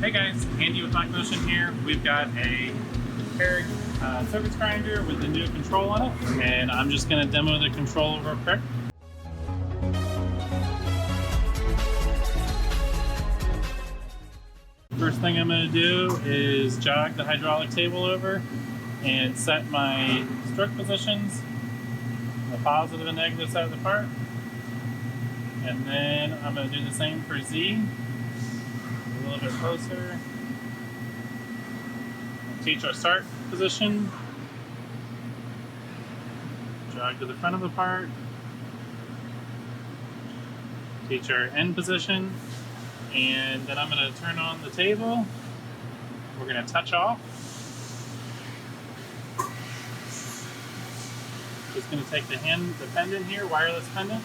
Hey guys, Andy with MachMotion here. We've got a Harig surface grinder with a new control on it, and I'm just going to demo the control real quick. First thing I'm going to do is jog the hydraulic table over and set my stroke positions, the positive and negative side of the part. And then I'm going to do the same for Z. A little bit closer. Teach our start position. Jog to the front of the part. Teach our end position. And then I'm going to turn on the table. We're going to touch off. Just going to take the pendant here, wireless pendant.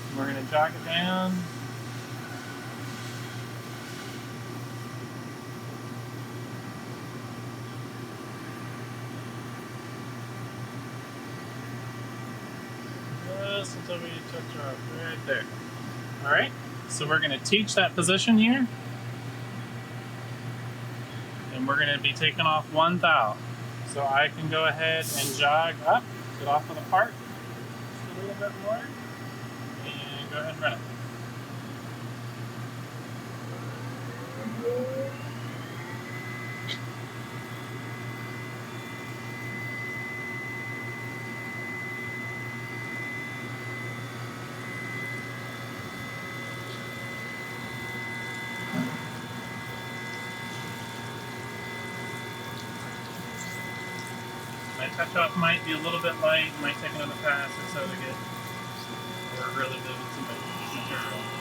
And we're going to jog it down. Just until we touch off right there. All right, so we're going to teach that position here. And we're going to be taking off one thou. So I can go ahead and jog up, get off of the part just a little bit more, and go ahead and run it. My touch off might be a little bit light, might take another pass or so to get, or really too much material.